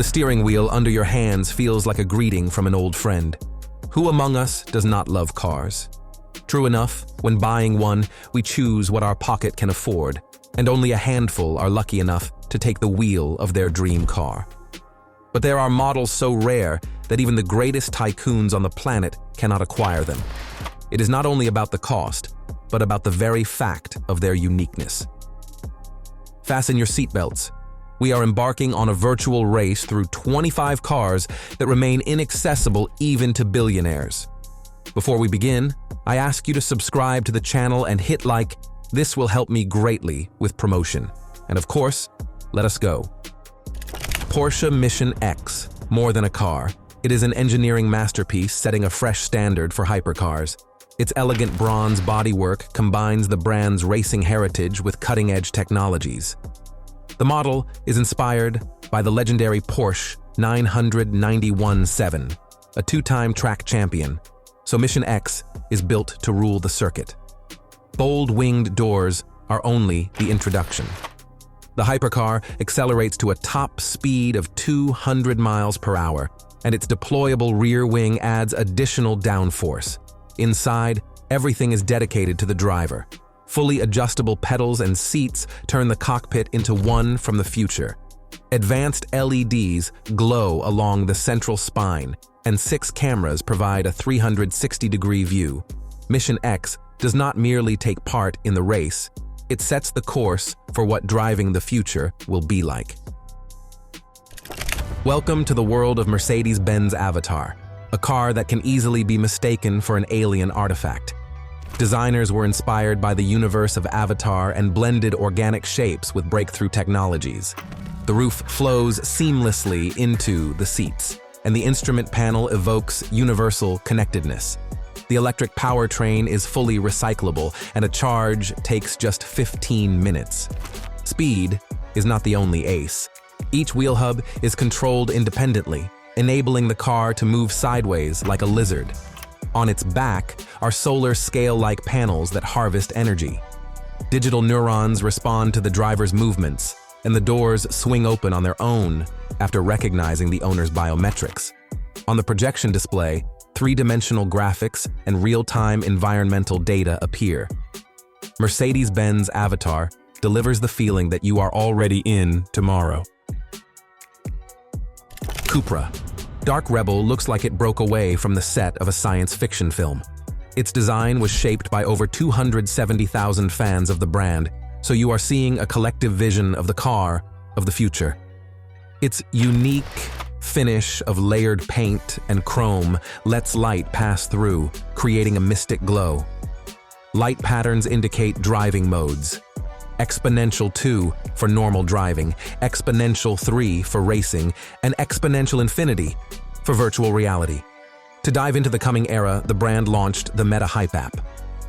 The steering wheel under your hands feels like a greeting from an old friend. Who among us does not love cars? True enough, when buying one, we choose what our pocket can afford, and only a handful are lucky enough to take the wheel of their dream car. But there are models so rare that even the greatest tycoons on the planet cannot acquire them. It is not only about the cost, but about the very fact of their uniqueness. Fasten your seatbelts. We are embarking on a virtual race through 25 cars that remain inaccessible even to billionaires. Before we begin, I ask you to subscribe to the channel and hit like. This will help me greatly with promotion. And of course, let us go. Porsche Mission X, more than a car. It is an engineering masterpiece setting a fresh standard for hypercars. Its elegant bronze bodywork combines the brand's racing heritage with cutting-edge technologies. The model is inspired by the legendary Porsche 991-7, a two-time track champion, so Mission X is built to rule the circuit. Bold winged doors are only the introduction. The hypercar accelerates to a top speed of 200 miles per hour, and its deployable rear wing adds additional downforce. Inside, everything is dedicated to the driver. Fully adjustable pedals and seats turn the cockpit into one from the future. Advanced LEDs glow along the central spine, and 6 cameras provide a 360-degree view. Mission X does not merely take part in the race, it sets the course for what driving the future will be like. Welcome to the world of Mercedes-Benz Avatar, a car that can easily be mistaken for an alien artifact. Designers were inspired by the universe of Avatar and blended organic shapes with breakthrough technologies. The roof flows seamlessly into the seats, and the instrument panel evokes universal connectedness. The electric powertrain is fully recyclable, and a charge takes just 15 minutes. Speed is not the only ace. Each wheel hub is controlled independently, enabling the car to move sideways like a lizard. On its back are solar scale-like panels that harvest energy. Digital neurons respond to the driver's movements, and the doors swing open on their own after recognizing the owner's biometrics. On the projection display, 3-dimensional graphics and real-time environmental data appear. Mercedes-Benz Avatar delivers the feeling that you are already in tomorrow. Cupra. Dark Rebel looks like it broke away from the set of a science fiction film. Its design was shaped by over 270,000 fans of the brand, so you are seeing a collective vision of the car of the future. Its unique finish of layered paint and chrome lets light pass through, creating a mystic glow. Light patterns indicate driving modes. Exponential 2 for normal driving, Exponential 3 for racing, and Exponential Infinity for virtual reality. To dive into the coming era, the brand launched the Meta Hype app.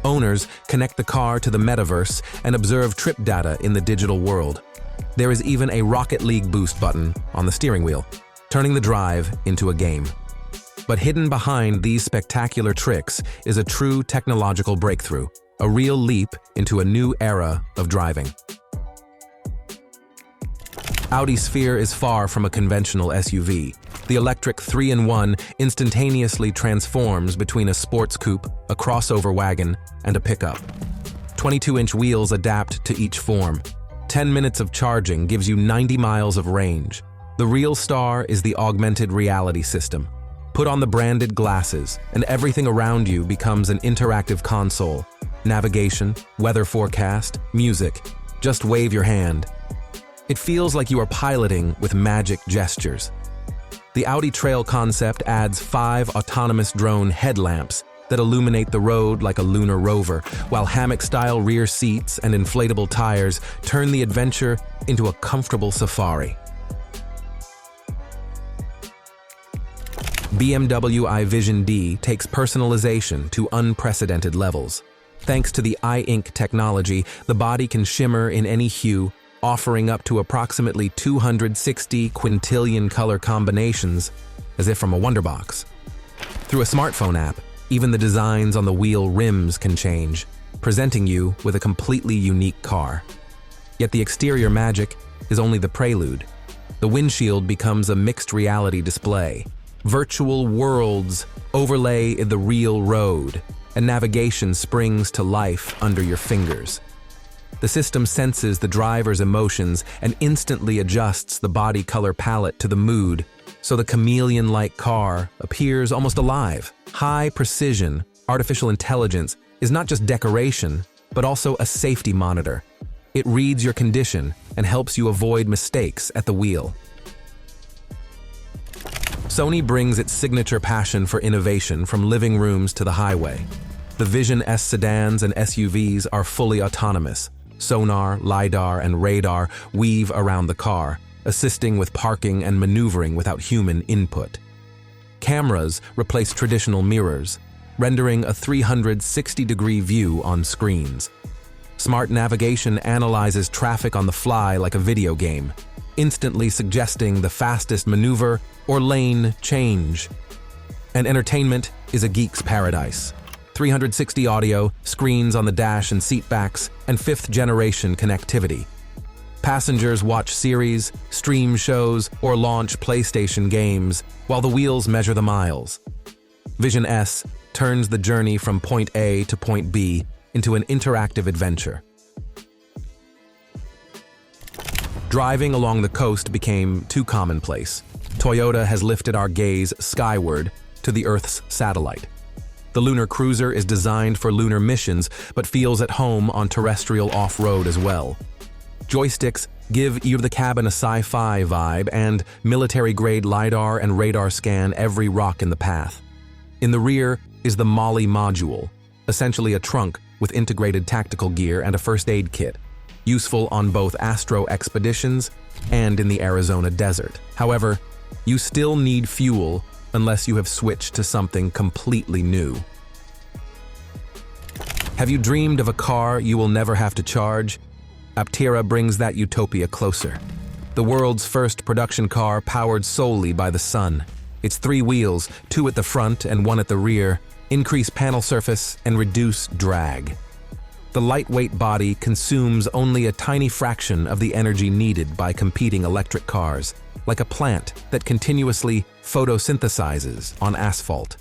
Owners connect the car to the metaverse and observe trip data in the digital world. There is even a Rocket League boost button on the steering wheel, turning the drive into a game. But hidden behind these spectacular tricks is a true technological breakthrough, a real leap into a new era of driving. Audi Sphere is far from a conventional SUV. The electric 3-in-1 instantaneously transforms between a sports coupe, a crossover wagon, and a pickup. 22-inch wheels adapt to each form. 10 minutes of charging gives you 90 miles of range. The real star is the augmented reality system. Put on the branded glasses, and everything around you becomes an interactive console. Navigation, weather forecast, music. Just wave your hand. It feels like you are piloting with magic gestures. The Audi Trail concept adds 5 autonomous drone headlamps that illuminate the road like a lunar rover, while hammock-style rear seats and inflatable tires turn the adventure into a comfortable safari. BMW i Vision D takes personalization to unprecedented levels. Thanks to the iInk technology, the body can shimmer in any hue, offering up to approximately 260 quintillion color combinations, as if from a wonderbox. Through a smartphone app, even the designs on the wheel rims can change, presenting you with a completely unique car. Yet the exterior magic is only the prelude. The windshield becomes a mixed reality display. Virtual worlds overlay the real road, and navigation springs to life under your fingers. The system senses the driver's emotions and instantly adjusts the body color palette to the mood, so the chameleon-like car appears almost alive. High precision, artificial intelligence is not just decoration, but also a safety monitor. It reads your condition and helps you avoid mistakes at the wheel. Sony brings its signature passion for innovation from living rooms to the highway. The Vision S sedans and SUVs are fully autonomous. Sonar, LiDAR, and radar weave around the car, assisting with parking and maneuvering without human input. Cameras replace traditional mirrors, rendering a 360-degree view on screens. Smart navigation analyzes traffic on the fly like a video game, instantly suggesting the fastest maneuver or lane change. And entertainment is a geek's paradise. 360 audio, screens on the dash and seatbacks, and fifth-generation connectivity. Passengers watch series, stream shows, or launch PlayStation games while the wheels measure the miles. Vision S turns the journey from point A to point B into an interactive adventure. Driving along the coast became too commonplace. Toyota has lifted our gaze skyward to the Earth's satellite. The Lunar Cruiser is designed for lunar missions, but feels at home on terrestrial off-road as well. Joysticks give the cabin a sci-fi vibe, and military-grade LiDAR and radar scan every rock in the path. In the rear is the Molly module, essentially a trunk with integrated tactical gear and a first aid kit, useful on both Astro expeditions and in the Arizona desert. However, you still need fuel unless you have switched to something completely new. Have you dreamed of a car you will never have to charge? Aptera brings that utopia closer. The world's first production car powered solely by the sun. Its 3 wheels, 2 at the front and 1 at the rear, increase panel surface and reduce drag. The lightweight body consumes only a tiny fraction of the energy needed by competing electric cars, like a plant that continuously photosynthesizes on asphalt.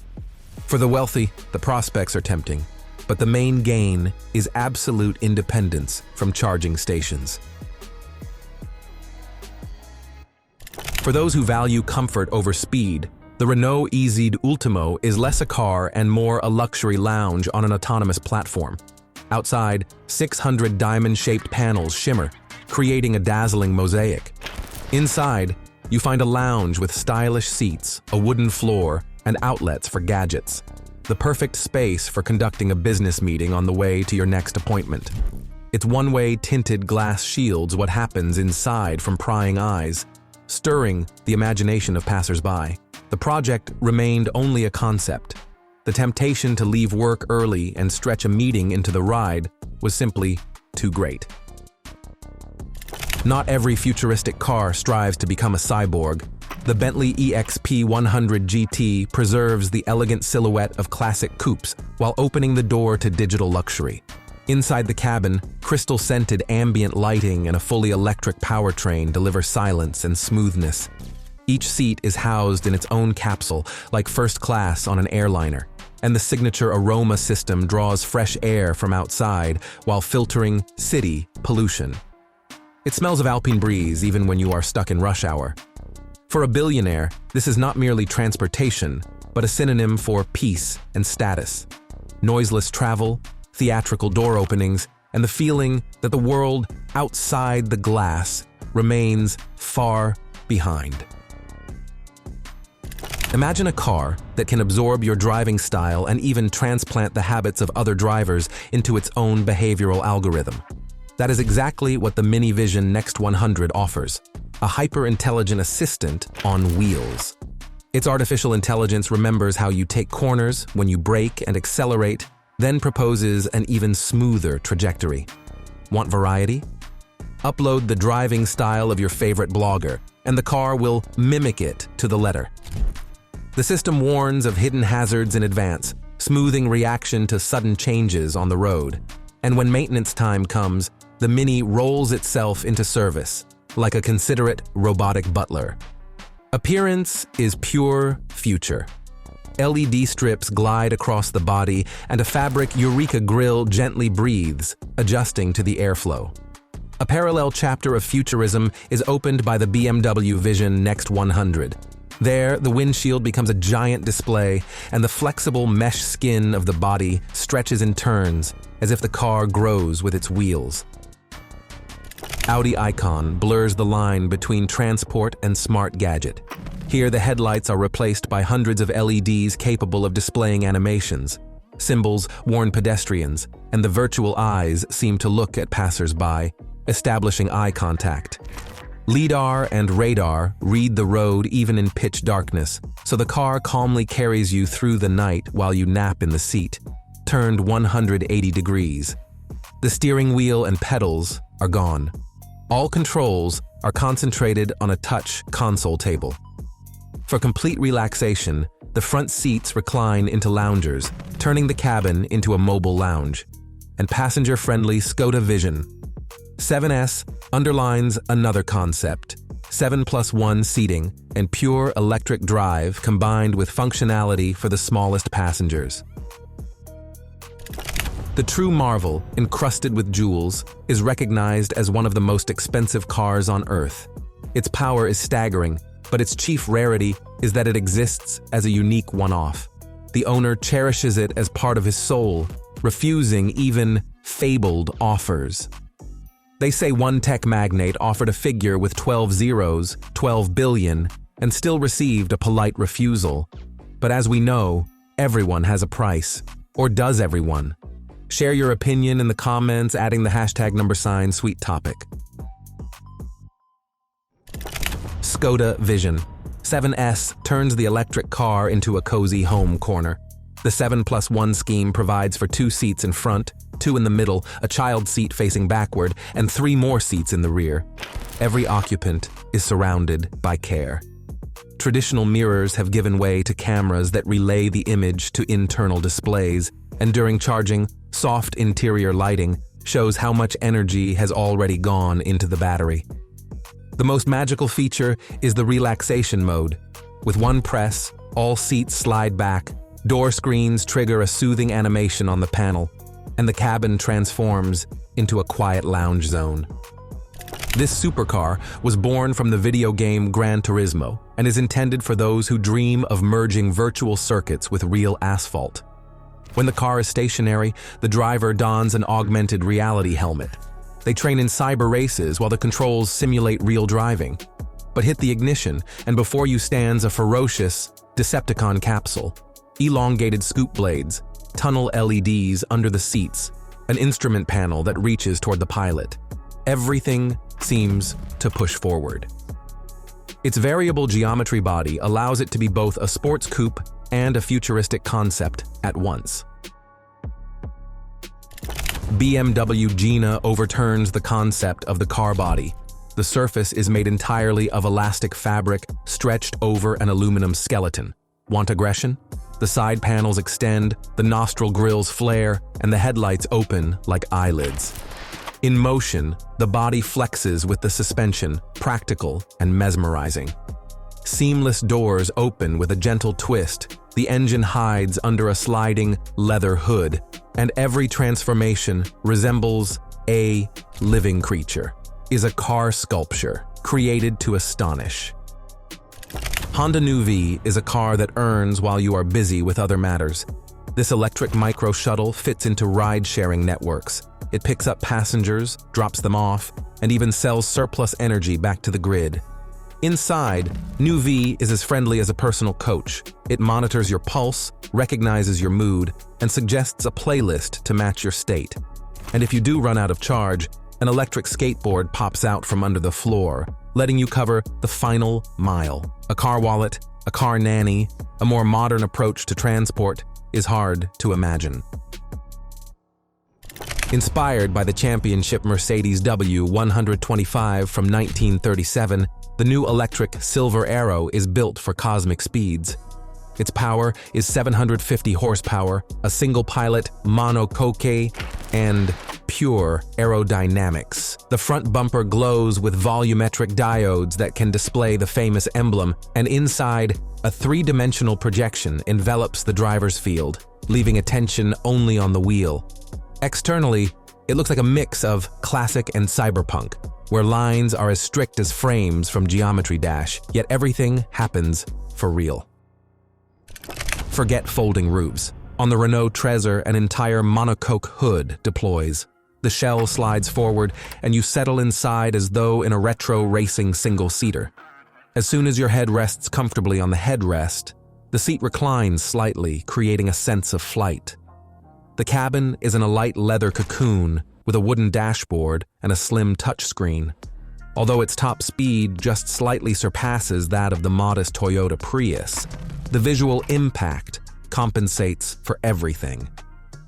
For the wealthy, the prospects are tempting, but the main gain is absolute independence from charging stations. For those who value comfort over speed, the Renault EZ-Ultimo is less a car and more a luxury lounge on an autonomous platform. Outside, 600 diamond-shaped panels shimmer, creating a dazzling mosaic. Inside, you find a lounge with stylish seats, a wooden floor, and outlets for gadgets. The perfect space for conducting a business meeting on the way to your next appointment. Its one-way tinted glass shields what happens inside from prying eyes, stirring the imagination of passers-by. The project remained only a concept. The temptation to leave work early and stretch a meeting into the ride was simply too great. Not every futuristic car strives to become a cyborg. The Bentley EXP100 GT preserves the elegant silhouette of classic coupes while opening the door to digital luxury. Inside the cabin, crystal-scented ambient lighting and a fully electric powertrain deliver silence and smoothness. Each seat is housed in its own capsule, like first class on an airliner, and the signature aroma system draws fresh air from outside while filtering city pollution. It smells of Alpine breeze even when you are stuck in rush hour. For a billionaire, this is not merely transportation, but a synonym for peace and status. Noiseless travel, theatrical door openings, and the feeling that the world outside the glass remains far behind. Imagine a car that can absorb your driving style and even transplant the habits of other drivers into its own behavioral algorithm. That is exactly what the Mini Vision Next 100 offers, a hyper-intelligent assistant on wheels. Its artificial intelligence remembers how you take corners when you brake and accelerate, then proposes an even smoother trajectory. Want variety? Upload the driving style of your favorite blogger, and the car will mimic it to the letter. The system warns of hidden hazards in advance, smoothing reaction to sudden changes on the road. And when maintenance time comes, the Mini rolls itself into service, like a considerate robotic butler. Appearance is pure future. LED strips glide across the body, and a fabric Eureka grille gently breathes, adjusting to the airflow. A parallel chapter of futurism is opened by the BMW Vision X100. There, the windshield becomes a giant display, and the flexible mesh skin of the body stretches and turns, as if the car grows with its wheels. Audi Aicon blurs the line between transport and smart gadget. Here, the headlights are replaced by hundreds of LEDs capable of displaying animations. Symbols warn pedestrians, and the virtual eyes seem to look at passers-by, establishing eye contact. LiDAR and radar read the road even in pitch darkness, so the car calmly carries you through the night while you nap in the seat, turned 180 degrees. The steering wheel and pedals are gone. All controls are concentrated on a touch console table. For complete relaxation, the front seats recline into loungers, turning the cabin into a mobile lounge. And passenger-friendly Skoda Vision 7S underlines another concept: 7+1 seating and pure electric drive combined with functionality for the smallest passengers. The true marvel, encrusted with jewels, is recognized as one of the most expensive cars on Earth. Its power is staggering, but its chief rarity is that it exists as a unique one-off. The owner cherishes it as part of his soul, refusing even fabled offers. They say one tech magnate offered a figure with 12 zeros, 12 billion, and still received a polite refusal. But as we know, everyone has a price. Or does everyone? Share your opinion in the comments, adding the hashtag #SweetTopic. Skoda Vision 7S turns the electric car into a cozy home corner. The 7+1 scheme provides for 2 seats in front, 2 in the middle, a child seat facing backward, and 3 more seats in the rear. Every occupant is surrounded by care. Traditional mirrors have given way to cameras that relay the image to internal displays, and during charging, soft interior lighting shows how much energy has already gone into the battery. The most magical feature is the relaxation mode. With one press, all seats slide back, door screens trigger a soothing animation on the panel, and the cabin transforms into a quiet lounge zone. This supercar was born from the video game Gran Turismo and is intended for those who dream of merging virtual circuits with real asphalt. When the car is stationary, the driver dons an augmented reality helmet. They train in cyber races while the controls simulate real driving. But hit the ignition, and before you stands a ferocious Decepticon capsule. Elongated scoop blades, tunnel LEDs under the seats, an instrument panel that reaches toward the pilot. Everything seems to push forward. Its variable geometry body allows it to be both a sports coupe and a futuristic concept at once. BMW GINA overturns the concept of the car body. The surface is made entirely of elastic fabric stretched over an aluminum skeleton. Want aggression? The side panels extend, the nostril grills flare, and the headlights open like eyelids. In motion, the body flexes with the suspension, practical and mesmerizing. Seamless doors open with a gentle twist, the engine hides under a sliding leather hood, and every transformation resembles a living creature, is a car sculpture created to astonish. Honda Newv is a car that earns while you are busy with other matters. This electric micro-shuttle fits into ride-sharing networks. It picks up passengers, drops them off, and even sells surplus energy back to the grid. Inside, Newv is as friendly as a personal coach. It monitors your pulse, recognizes your mood, and suggests a playlist to match your state. And if you do run out of charge, an electric skateboard pops out from under the floor, letting you cover the final mile. A car wallet, a car nanny, a more modern approach to transport is hard to imagine. Inspired by the championship Mercedes W125 from 1937, the new electric Silver Arrow is built for cosmic speeds. Its power is 750 horsepower, a single pilot, monocoque, and pure aerodynamics. The front bumper glows with volumetric diodes that can display the famous emblem, and inside, a three-dimensional projection envelops the driver's field, leaving attention only on the wheel. Externally, it looks like a mix of classic and cyberpunk, where lines are as strict as frames from Geometry Dash, yet everything happens for real. Forget folding roofs. On the Renault Trezor, an entire monocoque hood deploys. The shell slides forward, and you settle inside as though in a retro racing single-seater. As soon as your head rests comfortably on the headrest, the seat reclines slightly, creating a sense of flight. The cabin is in a light leather cocoon with a wooden dashboard and a slim touchscreen. Although its top speed just slightly surpasses that of the modest Toyota Prius, the visual impact compensates for everything.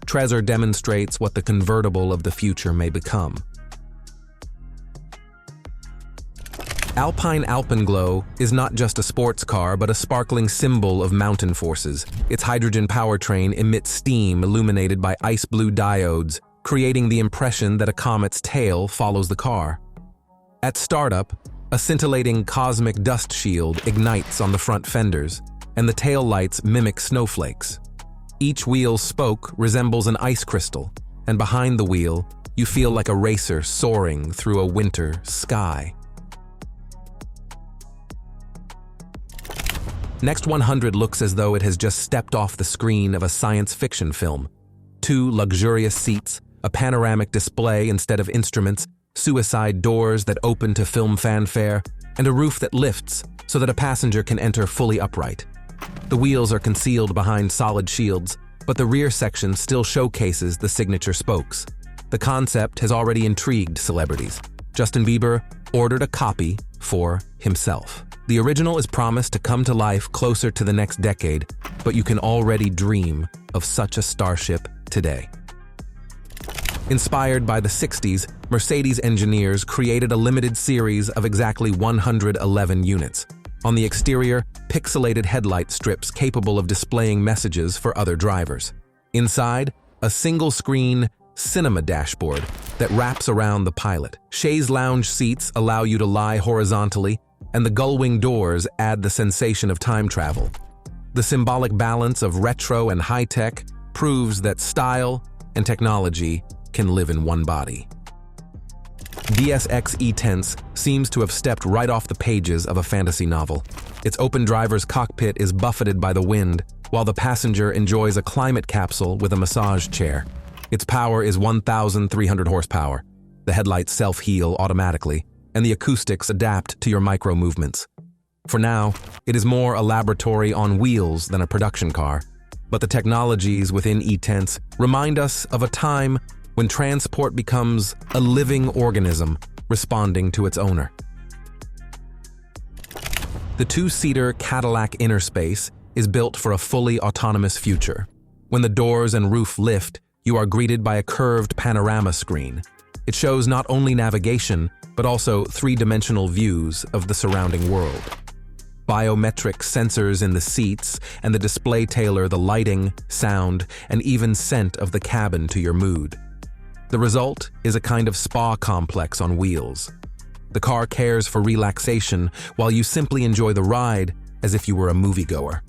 Trezor demonstrates what the convertible of the future may become. Alpine Alpenglow is not just a sports car, but a sparkling symbol of mountain forces. Its hydrogen powertrain emits steam illuminated by ice blue diodes, creating the impression that a comet's tail follows the car. At startup, a scintillating cosmic dust shield ignites on the front fenders, and the tail lights mimic snowflakes. Each wheel's spoke resembles an ice crystal, and behind the wheel, you feel like a racer soaring through a winter sky. Next 100 looks as though it has just stepped off the screen of a science fiction film. 2 luxurious seats, a panoramic display instead of instruments, suicide doors that open to film fanfare, and a roof that lifts so that a passenger can enter fully upright. The wheels are concealed behind solid shields, but the rear section still showcases the signature spokes. The concept has already intrigued celebrities. Justin Bieber ordered a copy for himself. The original is promised to come to life closer to the next decade, but you can already dream of such a starship today. Inspired by the 60s, Mercedes engineers created a limited series of exactly 111 units. On the exterior, pixelated headlight strips capable of displaying messages for other drivers. Inside, a single-screen cinema dashboard that wraps around the pilot. Chaise lounge seats allow you to lie horizontally, and the gull-wing doors add the sensation of time travel. The symbolic balance of retro and high-tech proves that style and technology can live in one body. DSX E-Tense seems to have stepped right off the pages of a fantasy novel. Its open driver's cockpit is buffeted by the wind, while the passenger enjoys a climate capsule with a massage chair. Its power is 1,300 horsepower. The headlights self-heal automatically, and the acoustics adapt to your micro-movements. For now, it is more a laboratory on wheels than a production car, but the technologies within E-Tense remind us of a time when transport becomes a living organism responding to its owner. The 2-seater Cadillac InnerSpace is built for a fully autonomous future. When the doors and roof lift, you are greeted by a curved panorama screen. It shows not only navigation, but also 3-dimensional views of the surrounding world. Biometric sensors in the seats and the display tailor the lighting, sound, and even scent of the cabin to your mood. The result is a kind of spa complex on wheels. The car cares for relaxation while you simply enjoy the ride as if you were a moviegoer.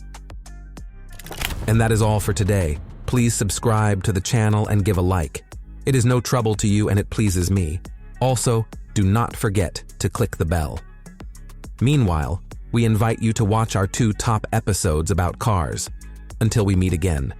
And that is all for today. Please subscribe to the channel and give a like. It is no trouble to you and it pleases me. Also, do not forget to click the bell. Meanwhile, we invite you to watch our 2 top episodes about cars. Until we meet again.